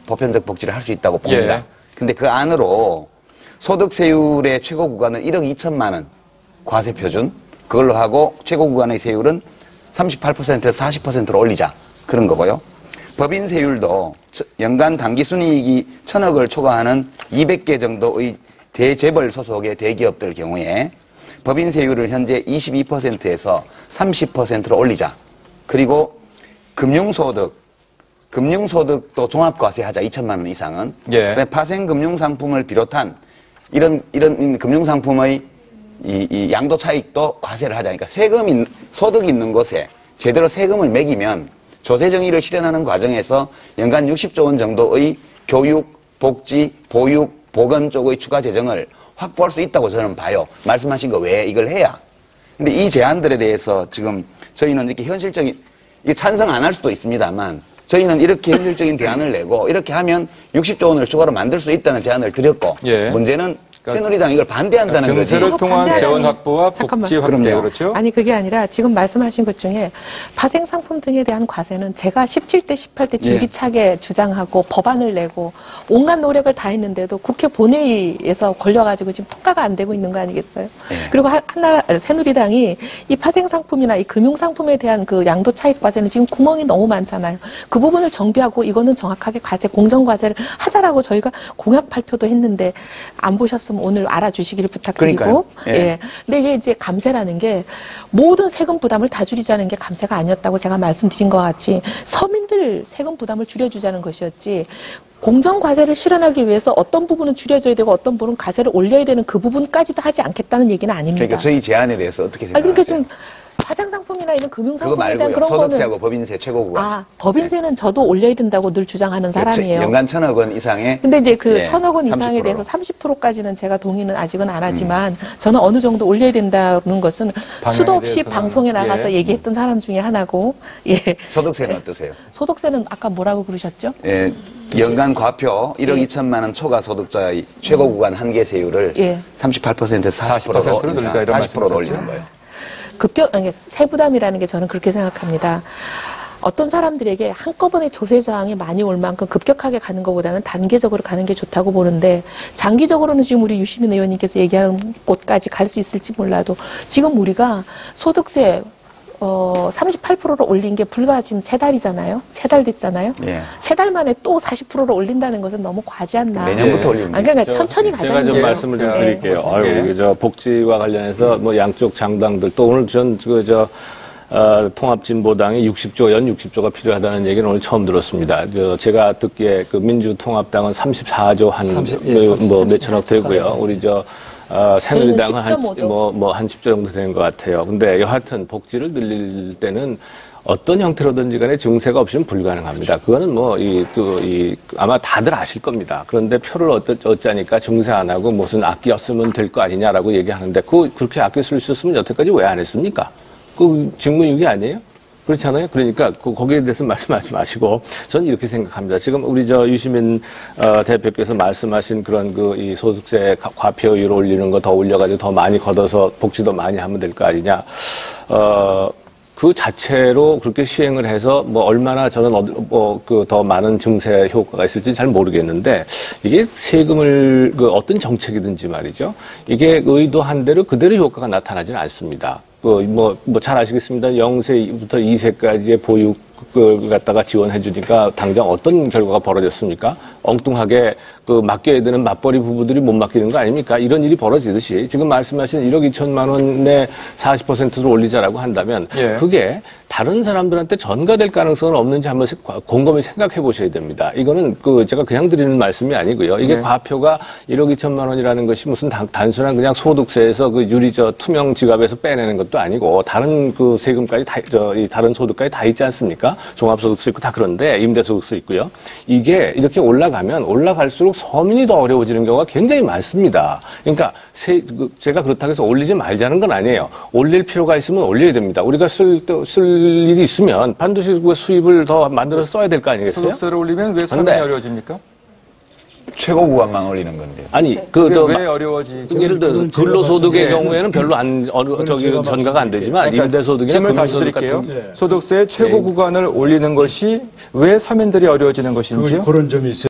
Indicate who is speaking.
Speaker 1: 보편적 복지를 할 수 있다고 봅니다.
Speaker 2: 예.
Speaker 1: 근데 그 안으로 소득세율의 최고 구간은 1억 2천만 원 과세 표준 그걸로 하고 최고 구간의 세율은 38%에서 40%로 올리자 그런 거고요. 법인세율도 연간 당기순이익이 1,000억을 초과하는 200개 정도의 대재벌 소속의 대기업들 경우에 법인세율을 현재 22%에서 30%로 올리자. 그리고 금융소득도 종합과세하자. 2천만 원 이상은.
Speaker 2: 예.
Speaker 1: 파생금융상품을 비롯한 이런 금융상품의 이 양도 차익도 과세를 하자. 그러니까 소득이 있는 곳에 제대로 세금을 매기면 조세 정의를 실현하는 과정에서 연간 60조 원 정도의 교육, 복지, 보육, 보건 쪽의 추가 재정을 확보할 수 있다고 저는 봐요. 말씀하신 거 왜 이걸 해야. 근데 이 제안들에 대해서 지금 저희는 이렇게 현실적인, 이게 찬성 안 할 수도 있습니다만 저희는 이렇게 현실적인 대안을 내고 이렇게 하면 60조 원을 추가로 만들 수 있다는 제안을 드렸고
Speaker 2: 예.
Speaker 1: 문제는 새누리당 이걸 반대한다는 거지.
Speaker 2: 증세를 통한 재원 확보와 복지 확대 그렇죠?
Speaker 3: 아니 그게 아니라 지금 말씀하신 것 중에 파생상품 등에 대한 과세는 제가 17대 18대 줄기차게 주장하고 법안을 내고 온갖 노력을 다 했는데도 국회 본회의에서 걸려가지고 지금 통과가 안 되고 있는 거 아니겠어요? 그리고 새누리당이 이 파생상품이나 이 금융상품에 대한 그 양도 차익 과세는 지금 구멍이 너무 많잖아요. 그 부분을 정비하고 이거는 정확하게 과세 공정과세를 하자라고 저희가 공약 발표도 했는데 안 보셨으면 오늘 알아주시기를 부탁드리고. 예. 근데 이게 이제 감세라는 게 모든 세금 부담을 다 줄이자는 게 감세가 아니었다고 제가 말씀드린 것 같이 서민들 세금 부담을 줄여주자는 것이었지 공정과세를 실현하기 위해서 어떤 부분은 줄여줘야 되고 어떤 부분은 과세를 올려야 되는 그 부분까지도 하지 않겠다는 얘기는 아닙니다.
Speaker 1: 그러니까 저희 제안에 대해서 어떻게 생각하세요?
Speaker 3: 그러니까 지금 파생상품이나 이런 금융상품에 대한 그런
Speaker 1: 소득세하고
Speaker 3: 거는
Speaker 1: 법인세 최고 구간.
Speaker 3: 아, 법인세는 저도 올려야 된다고 늘 주장하는 사람이에요.
Speaker 1: 연간 1,000억 원 이상의.
Speaker 3: 근데 이제 그 1,000억 원 이상에 대해서 30%까지는 제가 동의는 아직은 안 하지만 저는 어느 정도 올려야 된다는 것은 수도 없이 방송에 나가서 얘기했던 사람 중에 하나고. 예.
Speaker 1: 소득세는 어떠세요?
Speaker 3: 소득세는 아까 뭐라고 그러셨죠?
Speaker 1: 예. 연간 과표 1억 2천만 원 초과 소득자의 최고 구간 한계 세율을 38%에서 40%로
Speaker 2: 늘리자 이런
Speaker 1: 40%로 올리는 거예요.
Speaker 3: 세부담이라는 게 저는 그렇게 생각합니다. 어떤 사람들에게 한꺼번에 조세 저항이 많이 올 만큼 급격하게 가는 것보다는 단계적으로 가는 게 좋다고 보는데 장기적으로는 지금 우리 유시민 의원님께서 얘기하는 곳까지 갈 수 있을지 몰라도 지금 우리가 소득세 38%로 올린 게 불과 지금 3달이잖아요. 3달 됐잖아요.
Speaker 1: 예.
Speaker 3: 3달 만에 또 40%로 올린다는 것은 너무 과하지 않나.
Speaker 1: 내년부터 올리면
Speaker 3: 그러니까 천천히 가자는
Speaker 4: 제가 좀
Speaker 3: 거죠.
Speaker 4: 말씀을 좀 드릴게요. 아유, 저 복지와 관련해서 뭐 양쪽 장당들 또 오늘 통합진보당이 60조, 연 60조가 필요하다는 얘기는 오늘 처음 들었습니다. 제가 듣기에 그 민주통합당은 34조 뭐 몇천억 되고요. 우리 새누리당은 한 10조 정도 되는 것 같아요. 근데 여하튼 복지를 늘릴 때는 어떤 형태로든지 간에 증세가 없이는 불가능합니다. 그거는 아마 다들 아실 겁니다. 그런데 표를 얻자니까 증세 안 하고 무슨 아껴 쓰면 될 거 아니냐라고 얘기하는데 그렇게 아껴 쓸 수 있으면 여태까지 왜 안 했습니까? 그 직무유기 아니에요? 그렇잖아요. 그러니까 거기에 대해서 말씀하지 마시고 저는 이렇게 생각합니다. 지금 우리 유시민 대표께서 말씀하신 그런 이 소득세 과표율 올리는 거 더 올려가지고 더 많이 걷어서 복지도 많이 하면 될 거 아니냐. 그 자체로 그렇게 시행을 해서 얼마나 저는 더 많은 증세 효과가 있을지 잘 모르겠는데 이게 세금을 어떤 정책이든지 말이죠. 이게 의도한 대로 그대로 효과가 나타나지는 않습니다. 잘 아시겠습니다. 0세부터 2세까지의 보육을 갖다가 지원해 주니까 당장 어떤 결과가 벌어졌습니까? 엉뚱하게 맡겨야 되는 맞벌이 부부들이 못 맡기는 거 아닙니까? 이런 일이 벌어지듯이 지금 말씀하신 1억 2천만 원에 40%로 올리자라고 한다면 그게 다른 사람들한테 전가될 가능성은 없는지 한번 곰곰이 생각해 보셔야 됩니다. 이거는 제가 그냥 드리는 말씀이 아니고요. 이게 과표가 1억 2천만 원이라는 것이 무슨 단순한 그냥 소득세에서 투명 지갑에서 빼내는 것도 아니고 다른 세금까지 다른 소득까지 다 있지 않습니까? 종합소득세 있고 다 그런데 임대소득세 있고요. 이게 이렇게 올라가면 올라갈수록 서민이 더 어려워지는 경우가 굉장히 많습니다. 그러니까 제가 그렇다고 해서 올리지 말자는 건 아니에요. 올릴 필요가 있으면 올려야 됩니다. 우리가 쓸 일이 있으면 반드시 수입을 더 만들어서 써야 될 거 아니겠어요?
Speaker 2: 소득세를 올리면 왜 서민이 어려워집니까?
Speaker 1: 최고 구간만 올리는 건데요.
Speaker 4: 아니,
Speaker 2: 왜 어려워지죠?
Speaker 4: 예를 들어 근로소득의 경우에는 별로 전가가 안 되지만 임대소득이나
Speaker 2: 질문을 다시 드릴게요. 소득세의 최고 구간을 올리는 것이 왜 서민들이 어려워지는 것인지요?
Speaker 5: 그런 점이 있어요.